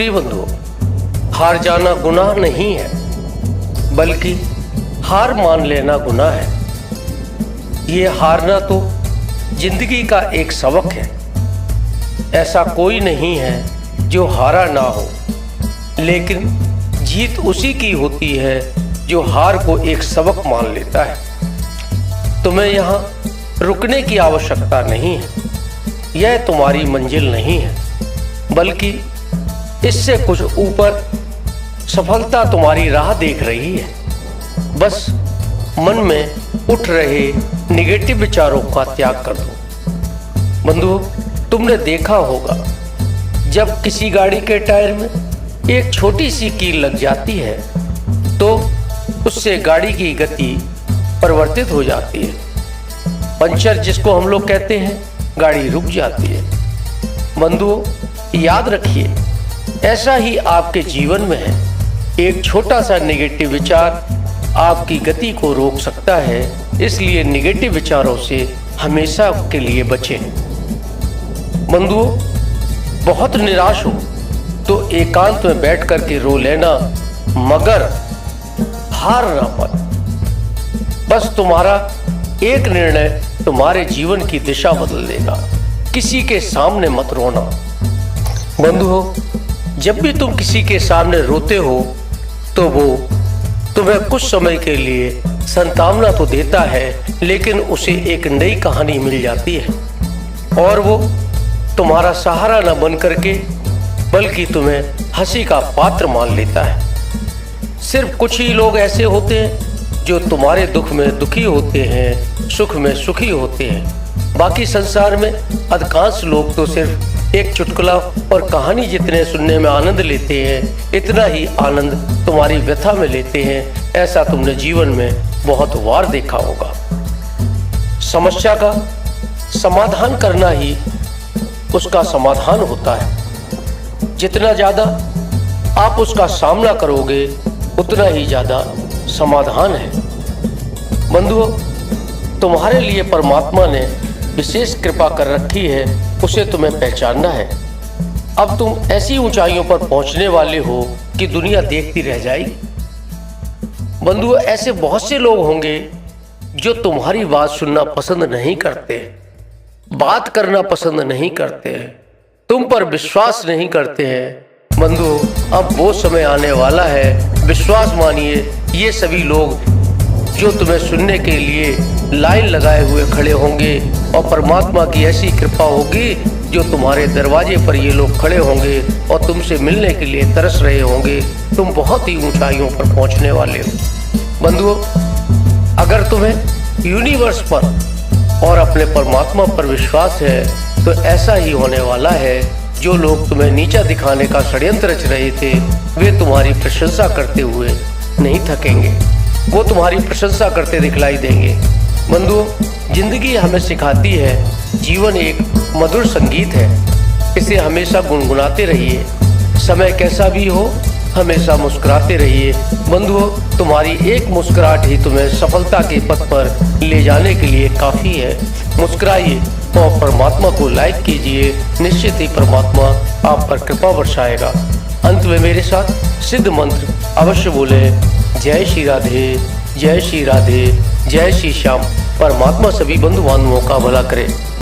प्रिय बंधुओं, हार जाना गुनाह नहीं है, बल्कि हार मान लेना गुनाह है। ये हारना तो जिंदगी का एक सबक है। ऐसा कोई नहीं है जो हारा ना हो, लेकिन जीत उसी की होती है जो हार को एक सबक मान लेता है। तुम्हें यहाँ रुकने की आवश्यकता नहीं है। यह तुम्हारी मंजिल नहीं है, बल्कि इससे कुछ ऊपर सफलता तुम्हारी राह देख रही है। बस मन में उठ रहे निगेटिव विचारों का त्याग कर दो। बंधुओं, तुमने देखा होगा जब किसी गाड़ी के टायर में एक छोटी सी कील लग जाती है तो उससे गाड़ी की गति परिवर्तित हो जाती है। पंचर जिसको हम लोग कहते हैं, गाड़ी रुक जाती है। बंधुओं, याद रखिए, ऐसा ही आपके जीवन में है। एक छोटा सा नेगेटिव विचार आपकी गति को रोक सकता है, इसलिए नेगेटिव विचारों से हमेशा के लिए बचें। बंधुओं, बहुत निराश हो तो एकांत में बैठ कर के रो लेना, मगर हार ना मत। बस तुम्हारा एक निर्णय तुम्हारे जीवन की दिशा बदल देगा। किसी के सामने मत रोना। बंधुओं, जब भी तुम किसी के सामने रोते हो तो वो तुम्हें कुछ समय के लिए सांत्वना तो देता है, लेकिन उसे एक नई कहानी मिल जाती है और वो तुम्हारा सहारा न बन करके बल्कि तुम्हें हंसी का पात्र मान लेता है। सिर्फ कुछ ही लोग ऐसे होते हैं जो तुम्हारे दुख में दुखी होते हैं, सुख में सुखी होते हैं। बाकी संसार में अधिकांश लोग तो सिर्फ एक चुटकुला और कहानी जितने सुनने में आनंद लेते हैं, इतना ही आनंद तुम्हारी व्यथा में लेते हैं। ऐसा तुमने जीवन में बहुत बार देखा होगा। समस्या का समाधान करना ही उसका समाधान होता है। जितना ज़्यादा आप उसका सामना करोगे, उतना ही ज़्यादा समाधान है। बंधुओं, तुम्हारे लिए परमात्मा ने विशेष कृपा कर रखी है, उसे तुम्हें पहचानना है। अब तुम ऐसी ऊंचाइयों पर पहुंचने वाले हो कि दुनिया देखती रह जाएगी। बंधुओं, ऐसे बहुत से लोग होंगे जो तुम्हारी बात सुनना पसंद नहीं करते, बात करना पसंद नहीं करते, तुम पर विश्वास नहीं करते हैं। बंधुओं, अब वो समय आने वाला है, विश्वास मानिए, ये सभी लोग जो तुम्हें सुनने के लिए लाइन लगाए हुए खड़े होंगे और परमात्मा की ऐसी कृपा होगी जो तुम्हारे दरवाजे पर ये लोग खड़े होंगे और तुमसे मिलने के लिए तरस रहे होंगे। तुम बहुत ही ऊंचाइयों पर पहुंचने वाले हो। बंधुओं, अगर तुम्हें यूनिवर्स पर और अपने परमात्मा पर विश्वास है तो ऐसा ही होने वाला है। जो लोग तुम्हें नीचा दिखाने का षड्यंत्र रच रहे थे, वे तुम्हारी प्रशंसा करते हुए नहीं थकेंगे, वो तुम्हारी प्रशंसा करते दिखलाई देंगे। बंधुओं, जिंदगी हमें सिखाती है, जीवन एक मधुर संगीत है, इसे हमेशा गुनगुनाते रहिए। समय कैसा भी हो, हमेशा मुस्कुराते रहिए। बंधुओं, तुम्हारी एक मुस्कुराहट ही तुम्हें सफलता के पथ पर ले जाने के लिए काफ़ी है। मुस्कुराइए और परमात्मा को लाइक कीजिए, निश्चित ही परमात्मा आप पर कृपा बरसाएगा। अंत में मेरे साथ सिद्ध मंत्र अवश्य बोले, जय श्री राधे, जय श्री राधे, जय श्री श्याम। परमात्मा सभी बंधु बांधवों का भला करे।